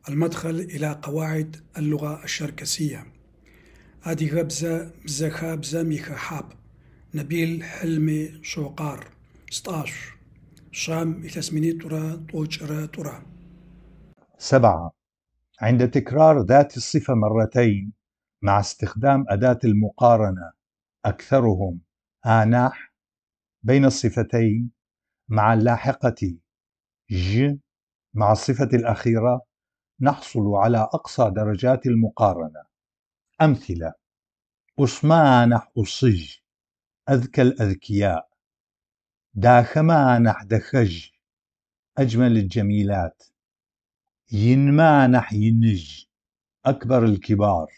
المدخل إلى قواعد اللغة الشركسية. أدي غبزة بزخا بزا ميخا حاب نبيل حلمي شوقار 16 شام إثاسميني ترى طوجرة ترى. 7. عند تكرار ذات الصفة مرتين مع استخدام أداة المقارنة أكثرهم آنح بين الصفتين مع اللاحقة ج مع الصفة الأخيرة نحصل على أقصى درجات المقارنة. أمثلة: أسمانح أصج أذكى الأذكياء، داخمانح دخج أجمل الجميلات، ينمانح ينج أكبر الكبار.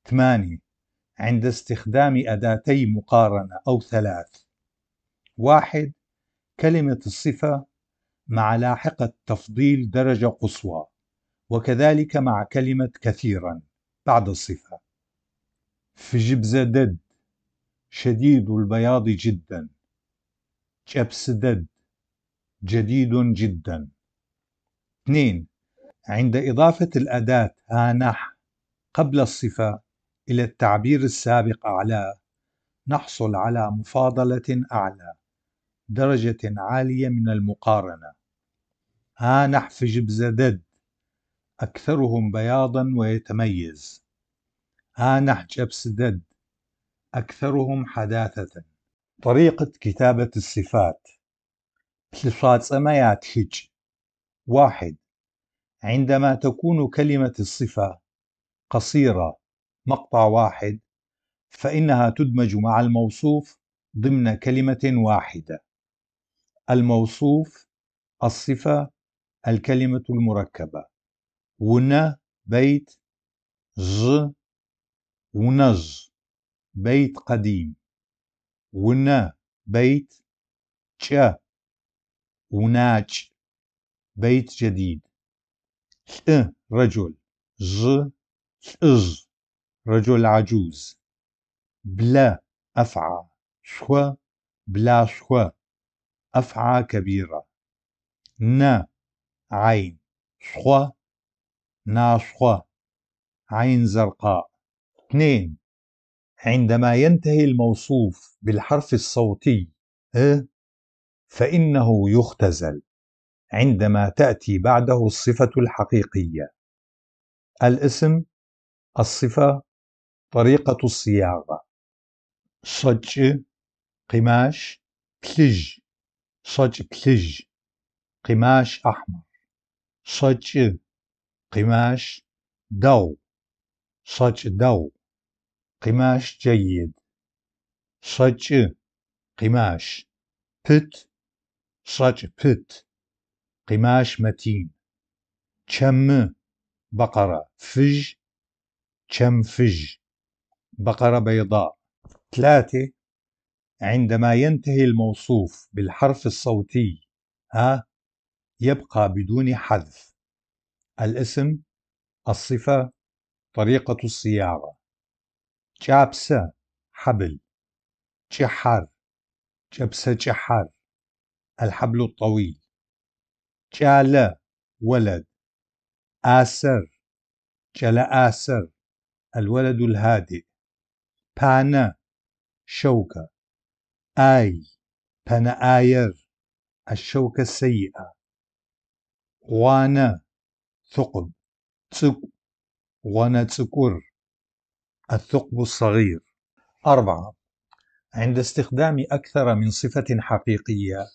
8. عند استخدام أداتي مقارنة أو ثلاث: 1. كلمة الصفة مع لاحقة تفضيل درجة قصوى، وكذلك مع كلمة كثيرا بعد الصفة. فجبزدد شديد البياض جدا، جبسدد جديد جدا. 2. عند إضافة الأداة هانح قبل الصفة إلى التعبير السابق أعلى نحصل على مفاضلة أعلى، درجة عالية من المقارنة. هانح فجبزدد أكثرهم بياضا ويتميز، هانح جبسدد أكثرهم حداثة. طريقة كتابة الصفات: بلصات هج. 1. عندما تكون كلمة الصفة قصيرة مقطع واحد فإنها تدمج مع الموصوف ضمن كلمة واحدة. الموصوف الصفة الكلمة المركبة. ون بيت، ز ونز بيت قديم، ون بيت، ج وناج بيت جديد. رجل، ز إز رجل عجوز. بلا أفعى، شو بلا شو أفعى كبيرة. ن عين، شو ناشخو عين زرقاء. 2. عندما ينتهي الموصوف بالحرف الصوتي فإنه يختزل عندما تأتي بعده الصفة الحقيقية. الاسم، الصفة، طريقة الصياغة: صج قماش بلج، صج بلج قماش أحمر. صج قماش دو، صج دو قماش جيد. صج قماش بت، صج بت قماش متين. شم بقرة، فج شم فج بقرة بيضاء. 3. عندما ينتهي الموصوف بالحرف الصوتي يبقى بدون حذف. الاسم، الصفة، طريقة الصياغة: جابسة حبل، جحر جبسة جحر الحبل الطويل. جالة ولد، آسر جلا آسر الولد الهادئ. بانا شوكة، آي بانا آير الشوكة السيئة. غوانا ثقب، تسق غوانا تسكر الثقب الصغير. 4. عند استخدام أكثر من صفة حقيقية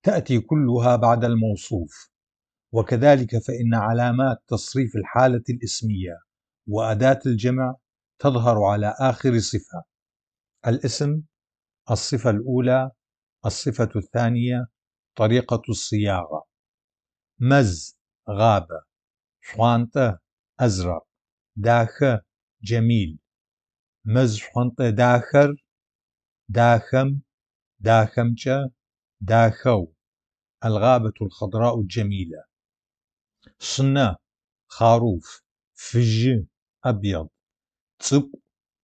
تأتي كلها بعد الموصوف، وكذلك فإن علامات تصريف الحالة الاسمية وأداة الجمع تظهر على آخر صفة: الاسم، الصفة الأولى، الصفة الثانية، طريقة الصياغة. مز غابة، شوانطة أزرق، داخة جميل. مز شوانطة داخر، داخم، داخمشة، داخو الغابة الخضراء الجميلة. صنة خروف، فج أبيض، تسق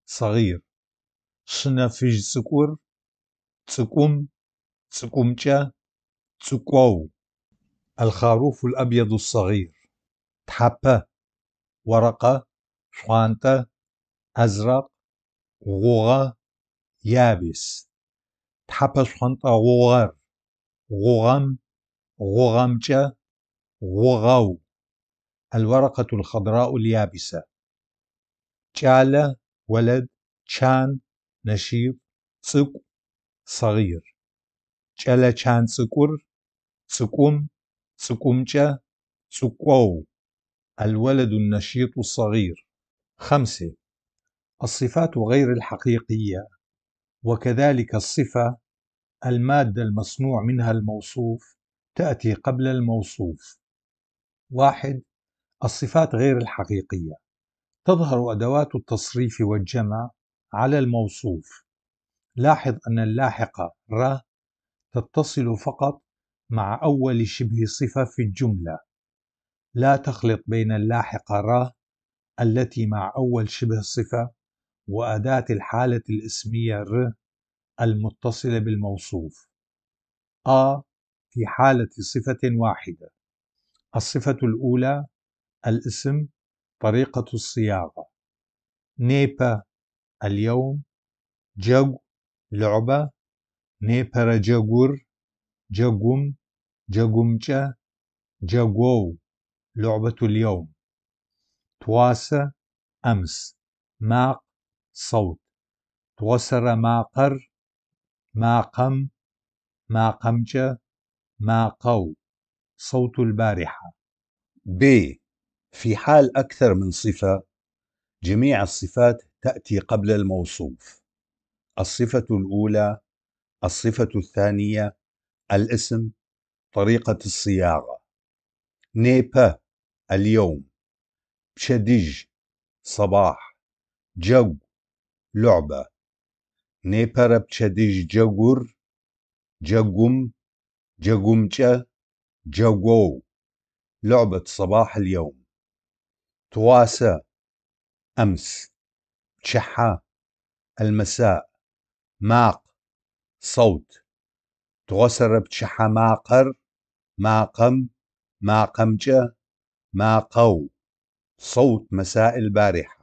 صغير. صنة فج سكور، تسقم، تسقمشة، تسقو الخروف الأبيض الصغير. تحبة ورقة شوانطة أزرق غوغة يابس تحبة شوانطة غوغر غوغم غوغمجة غوغو الورقة الخضراء اليابسة جالة ولد شان نشيط صق صغير جالة شان صقر صقوم صقومجة صقوو الولد النشيط الصغير 5 الصفات غير الحقيقية وكذلك الصفة المادة المصنوع منها الموصوف تأتي قبل الموصوف. 1 الصفات غير الحقيقية تظهر أدوات التصريف والجمع على الموصوف. لاحظ أن اللاحقة ر تتصل فقط مع أول شبه صفة في الجملة، لا تخلط بين اللاحقة ر التي مع أول شبه صفة وأداة الحالة الاسمية ر المتصلة بالموصوف. في حالة صفة واحدة. الصفة الأولى الاسم طريقة الصياغة نيبا اليوم جگ لعبة نيبر جگور جگوم جگومجة جگو لعبة اليوم. تواسة أمس ماق صوت توسر ماقر ماقم ماقمجة ماقو صوت البارحة. ب في حال أكثر من صفة جميع الصفات تأتي قبل الموصوف. الصفة الأولى الصفة الثانية الاسم طريقة الصياغة نيبا اليوم بشدج صباح جگ لعبة نيبر بشدج جگور جگوم جگومجة جگو لعبة صباح اليوم. تواسى أمس شحة المساء ماق صوت توسر بشحة ماقر ماقم ماقمجة ماقو صوت مساء البارحة.